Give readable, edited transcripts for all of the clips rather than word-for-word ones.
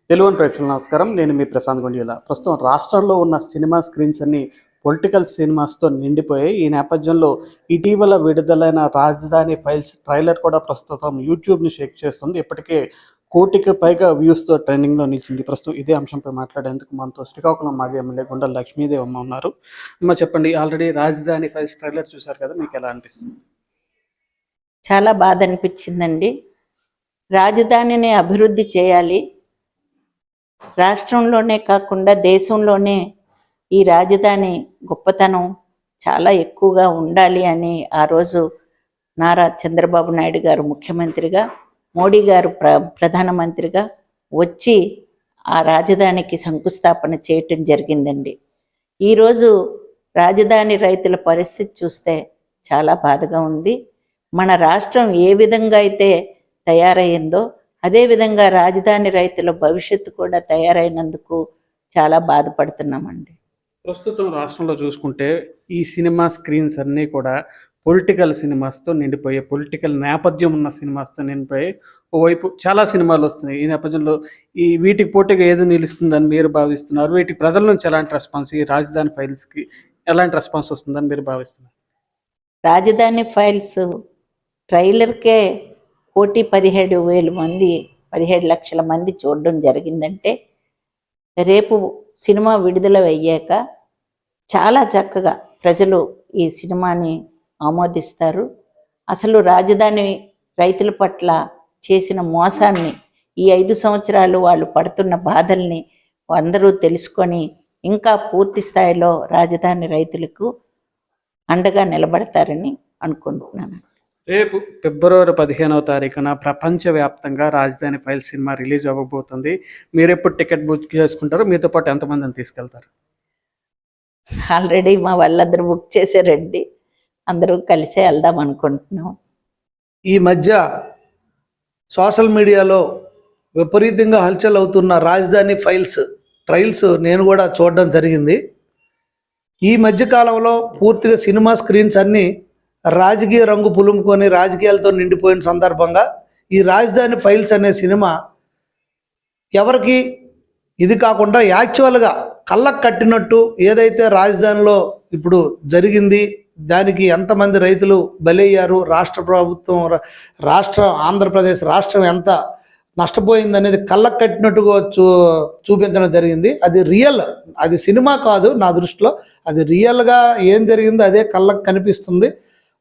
తెలుగు ప్రేక్షకులకు నమస్కారం. నేను మీ ప్రశాంత్ గుండియాల. ప్రస్తుతం రాష్ట్రంలో ఉన్న సినిమా స్క్రీన్స్ అన్ని పొలిటికల్ సినిమాస్తో నిండిపోయాయి. ఈ నేపథ్యంలో ఇటీవల విడుదలైన రాజధాని ఫైల్స్ ట్రైలర్ కూడా ప్రస్తుతం యూట్యూబ్ని షేక్ చేస్తుంది. ఇప్పటికే 1,00,00,000కి పైగా వ్యూస్తో ట్రెండింగ్లో నిలిచింది. ప్రస్తుతం ఇదే అంశంపై మాట్లాడేందుకు మనతో శ్రీకాకుళం మాజీ ఎమ్మెల్యే గుండెల లక్ష్మీదేవమ్మ ఉన్నారు. అమ్మ చెప్పండి, ఆల్రెడీ రాజధాని ఫైల్స్ ట్రైలర్ చూశారు కదా, మీకు ఎలా అనిపిస్తుంది? చాలా బాధ అనిపించిందండి. రాజధానిని అభివృద్ధి చేయాలి, రాష్ట్రంలోనే కాకుండా దేశంలోనే ఈ రాజధాని గొప్పతనం చాలా ఎక్కువగా ఉండాలి అని ఆ రోజు నారా చంద్రబాబు నాయుడు గారు ముఖ్యమంత్రిగా, మోడీ గారు ప్రధానమంత్రిగా వచ్చి ఆ రాజధానికి శంకుస్థాపన చేయటం జరిగిందండి. ఈరోజు రాజధాని రైతుల పరిస్థితి చూస్తే చాలా బాధగా ఉంది. మన రాష్ట్రం ఏ విధంగా అయితే తయారయ్యిందో అదేవిధంగా రాజధాని రైతుల భవిష్యత్తు కూడా తయారైనందుకు చాలా బాధపడుతున్నామండి. ప్రస్తుతం రాష్ట్రంలో చూసుకుంటే ఈ సినిమా స్క్రీన్స్ అన్నీ కూడా పొలిటికల్ సినిమాస్తో నిండిపోయాయి, పొలిటికల్ నేపథ్యం ఉన్న సినిమాస్తో నిండిపోయి ఓవైపు చాలా సినిమాలు వస్తున్నాయి. ఈ నేపథ్యంలో వీటికి పోటీగా ఏది నిలుస్తుందని మీరు భావిస్తున్నారు? వీటికి ప్రజల నుంచి ఎలాంటి రెస్పాన్స్, ఈ రాజధాని ఫైల్స్కి ఎలాంటి రెస్పాన్స్ వస్తుందని మీరు భావిస్తున్నారు? రాజధాని ఫైల్స్ ట్రైలర్కే 1,17,000 మంది, 17 లక్షల మంది చూడడం జరిగిందంటే రేపు సినిమా విడుదల అయ్యాక చాలా చక్కగా ప్రజలు ఈ సినిమాని ఆమోదిస్తారు. అసలు రాజధాని రైతుల పట్ల చేసిన మోసాన్ని, ఈ 5 సంవత్సరాలు వాళ్ళు పడుతున్న బాధల్ని అందరూ తెలుసుకొని ఇంకా పూర్తి స్థాయిలో రాజధాని రైతులకు అండగా నిలబడతారని అనుకుంటున్నాను. రేపు ఫిబ్రవరి 15వ తారీఖున ప్రపంచవ్యాప్తంగా రాజధాని ఫైల్ సినిమా రిలీజ్ అవ్వబోతుంది. మీరు ఎప్పుడు టికెట్ బుక్ చేసుకుంటారు? మీతో పాటు ఎంతమందిని తీసుకెళ్తారు? ఆల్రెడీ మా వాళ్ళందరూ బుక్ చేశారండి. అందరూ కలిసే వెళ్దాం అనుకుంటున్నాం. ఈ మధ్య సోషల్ మీడియాలో విపరీతంగా హల్చల్ అవుతున్న రాజధాని ఫైల్స్ ట్రయల్స్ నేను కూడా చూడడం జరిగింది. ఈ మధ్యకాలంలో పూర్తిగా సినిమా స్క్రీన్స్ అన్నీ రాజకీయ రంగు పులుముకొని రాజకీయాలతో నిండిపోయిన సందర్భంగా ఈ రాజధాని ఫైల్స్ అనే సినిమా ఎవరికి ఇది కాకుండా యాక్చువల్గా కళ్ళకు కట్టినట్టు ఏదైతే రాజధానిలో ఇప్పుడు జరిగింది, దానికి ఎంతమంది రైతులు బలయ్యారు, రాష్ట్ర ప్రభుత్వం ఆంధ్రప్రదేశ్ రాష్ట్రం ఎంత నష్టపోయింది అనేది కళ్ళకు కట్టినట్టుగా చూపించడం జరిగింది. అది రియల్, అది సినిమా కాదు. నా దృష్టిలో అది రియల్గా ఏం జరిగిందో అదే కళ్ళకు కనిపిస్తుంది.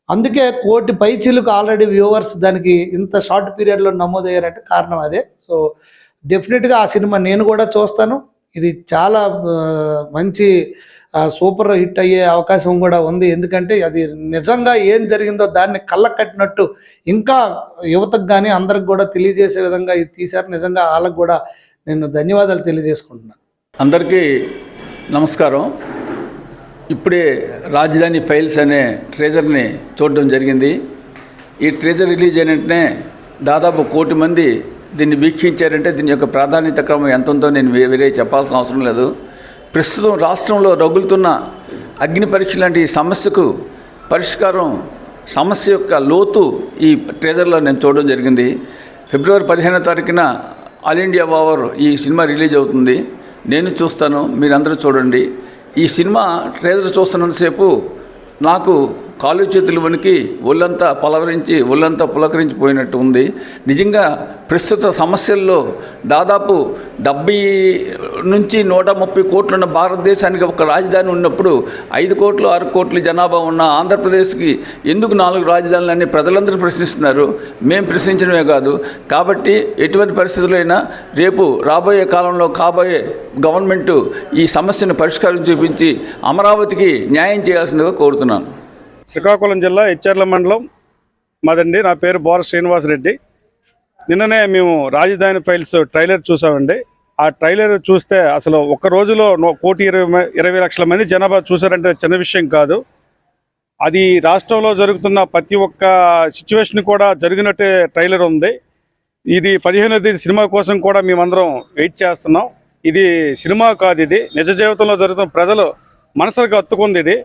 అందుకే 1,00,00,000 పైచీలకు ఆల్రెడీ వ్యూవర్స్ దానికి ఇంత షార్ట్ పీరియడ్లో నమోదయ్యారంటే కారణం అదే. సో డెఫినెట్గా ఆ సినిమా నేను కూడా చూస్తాను. ఇది చాలా మంచి సూపర్ హిట్ అయ్యే అవకాశం కూడా ఉంది. ఎందుకంటే అది నిజంగా ఏం జరిగిందో దాన్ని కళ్ళకు కట్టినట్టు ఇంకా యువతకు కానీ అందరికి కూడా తెలియజేసే విధంగా ఇది తీశారు. నిజంగా వాళ్ళకు కూడా నేను ధన్యవాదాలు తెలియజేసుకుంటున్నాను. అందరికీ నమస్కారం. ఇప్పుడే రాజధాని ఫైల్స్ అనే ట్రేజర్ని చూడడం జరిగింది. ఈ ట్రేజర్ రిలీజ్ అయిన వెంటనే దాదాపు 1,00,00,000 మంది దీన్ని వీక్షించారంటే దీని యొక్క ప్రాధాన్యత క్రమం ఎంత ఉందో నేను వేరే చెప్పాల్సిన అవసరం లేదు. ప్రస్తుతం రాష్ట్రంలో రగులుతున్న అగ్ని పరీక్ష లాంటి ఈ సమస్యకు పరిష్కారం, సమస్య యొక్క లోతు ఈ ట్రేజర్లో నేను చూడడం జరిగింది. ఫిబ్రవరి 15వ తారీఖున ఆల్ ఇండియా ఓవర్ ఈ సినిమా రిలీజ్ అవుతుంది. నేను చూస్తాను, మీరందరూ చూడండి. ఈ సినిమా ట్రేలర్ చూస్తున్నంతసేపు నాకు కాలు చేతులు వణికి ఒళ్ళంతా పులకరించిపోయినట్టు ఉంది. నిజంగా ప్రస్తుత సమస్యల్లో దాదాపు 70 నుంచి 130 కోట్లు ఉన్న భారతదేశానికి ఒక రాజధాని ఉన్నప్పుడు 5 కోట్లు 6 కోట్ల జనాభా ఉన్న ఆంధ్రప్రదేశ్కి ఎందుకు 4 రాజధానులని ప్రజలందరూ ప్రశ్నిస్తున్నారు. మేము ప్రశ్నించడమే కాదు. కాబట్టి ఎటువంటి పరిస్థితులైనా రేపు రాబోయే కాలంలో కాబోయే గవర్నమెంటు ఈ సమస్యను పరిష్కారం చూపించి అమరావతికి న్యాయం చేయాల్సిందిగా కోరుతున్నాను. శ్రీకాకుళం జిల్లా హెచ్ఆర్ల మండలం మాదండి. నా పేరు బోర శ్రీనివాసరెడ్డి. నిన్ననే మేము రాజధాని ఫైల్స్ ట్రైలర్ చూసామండి. ఆ ట్రైలర్ చూస్తే అసలు ఒక్క రోజులో 1,20,00,000 మంది జనాభా చూసారంటే చిన్న విషయం కాదు. అది రాష్ట్రంలో జరుగుతున్న ప్రతి ఒక్క సిచ్యువేషన్ కూడా జరిగినట్టే ట్రైలర్ ఉంది. ఇది 15వ తేదీ సినిమా కోసం కూడా మేమందరం వెయిట్ చేస్తున్నాం. ఇది సినిమా కాదు, ఇది నిజ జీవితంలో జరుగుతున్న ప్రజలు మనసులకు హత్తుకుంది. ఇది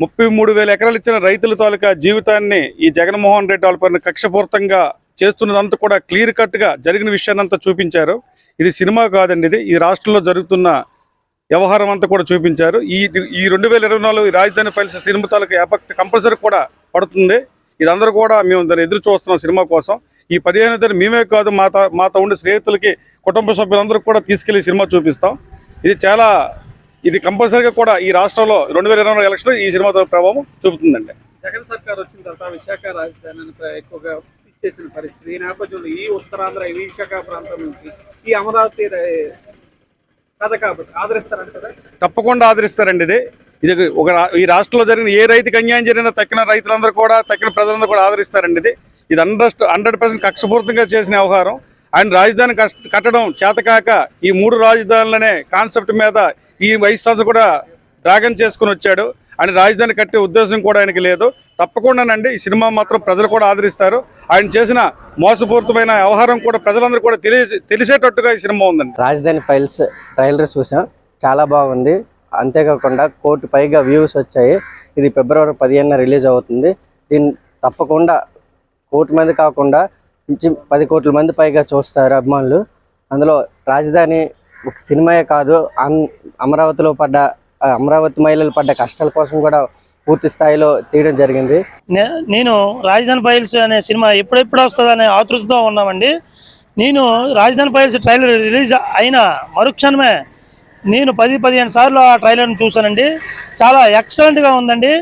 33,000 ఎకరాలు ఇచ్చిన రైతుల తాలూకా జీవితాన్ని ఈ జగన్మోహన్ రెడ్డి వాళ్ళ పైన కక్షపూర్తంగా చేస్తున్నదంతా కూడా క్లియర్ కట్గా జరిగిన విషయాన్నంతా చూపించారు. ఇది సినిమా కాదండి, ఇది రాష్ట్రంలో జరుగుతున్న వ్యవహారం అంతా కూడా చూపించారు. ఈ 2024 ఈ రాజధాని ఫైల్స్ సినిమా తాలూకు ఎఫెక్ట్ కంపల్సరీ కూడా పడుతుంది. ఇదందరూ కూడా మేము దాన్ని ఎదురు చూస్తున్నాం సినిమా కోసం. ఈ 15వ తేదీ మేమే కాదు, మాతో ఉండే స్నేహితులకి, కుటుంబ సభ్యులందరూ కూడా తీసుకెళ్లి సినిమా చూపిస్తాం. ఇది కంపల్సరీగా కూడా ఈ రాష్ట్రంలో 2024 ఎలక్షన్ ఈ సినిమా ప్రభావం చూపుతుందండి. జగన్ సర్కార్ వచ్చిన తర్వాత విశాఖ రాజధానిని ఎక్కువగా చేసిన పరిస్థితి. ఈ నేపథ్యంలో ఈ ఉత్తరాంధ్ర ఈ విశాఖ ప్రాంతం నుంచి ఈ అమరావతి కథ కాబట్టి ఆదరిస్తారంటారా? తప్పకుండా ఆదరిస్తారండి. ఇది ఈ రాష్ట్రంలో జరిగిన ఏ రైతుకి అన్యాయం జరిగినా తక్కిన రైతులందరూ కూడా, తక్కిన ప్రజలందరూ కూడా ఆదరిస్తారండి. ఇది 100% కక్షపూర్తంగా చేసిన వ్యవహారం. ఆయన రాజధాని కట్టడం చేతకాక ఈ 3 రాజధానులనే కాన్సెప్ట్ మీద ఈ వైస్ ఛాన్సలర్ కూడా డ్రాగన్ చేసుకుని వచ్చాడు. ఆయన రాజధాని కట్టే ఉద్దేశం కూడా ఆయనకి లేదు. తప్పకుండానండి ఈ సినిమా మాత్రం ప్రజలు కూడా ఆదరిస్తారు. ఆయన చేసిన మోసపూరితమైన వ్యవహారం కూడా ప్రజలందరూ కూడా తెలిసేటట్టుగా ఈ సినిమా ఉందండి. రాజధాని ఫైల్స్ ట్రైలర్ చూసాం, చాలా బాగుంది. అంతేకాకుండా 1 కోటి పైగా వ్యూస్ వచ్చాయి. ఇది ఫిబ్రవరి 15న రిలీజ్ అవుతుంది. దీన్ని తప్పకుండా 1 కోటి మంది కాకుండా 10 కోట్ల మంది పైగా చూస్తారు అభిమానులు. అందులో రాజధాని ఒక సినిమాయే కాదు, అమరావతి మహిళలు పడ్డ కష్టాల కోసం కూడా పూర్తి స్థాయిలో తీయడం జరిగింది. నేను రాజధాని ఫైల్స్ అనే సినిమా ఎప్పుడెప్పుడు వస్తుందనే ఆతృతతో ఉన్నామండి. నేను రాజధాని ఫైల్స్ ట్రైలర్ రిలీజ్ అయిన మరుక్షణమే నేను 10-15 సార్లు ఆ ట్రైలర్ని చూశానండి. చాలా ఎక్సలెంట్గా ఉందండి.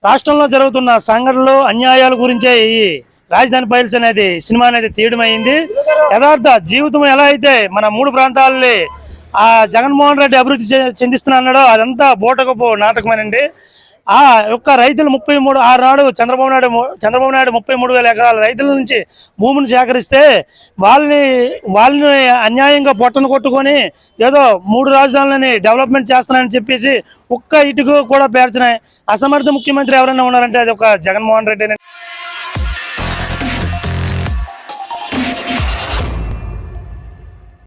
రాష్ట్రంలో జరుగుతున్న సంఘటనలు, అన్యాయాల గురించే ఈ రాజధాని ఫైల్స్ అనేది సినిమా అనేది తీయడం అయింది. యథార్థ జీవితం ఎలా అయితే మన 3 ప్రాంతాలని ఆ జగన్మోహన్ రెడ్డి అభివృద్ధి చెందిస్తున్నాడో అదంతా బోటకపో నాటకమేనండి. ఆ యొక్క రైతులు 33 ఆనాడు చంద్రబాబు నాయుడు 33,000 ఎకరాల రైతుల నుంచి భూమిని సేకరిస్తే వాళ్ళని అన్యాయంగా పొట్టను కొట్టుకొని ఏదో 3 రాజధానులని డెవలప్మెంట్ చేస్తున్నానని చెప్పేసి ఒక్క ఇటుకు కూడా పేర్చినాయి అసమర్థ ముఖ్యమంత్రి ఎవరైనా ఉన్నారంటే అది ఒక జగన్మోహన్ రెడ్డి.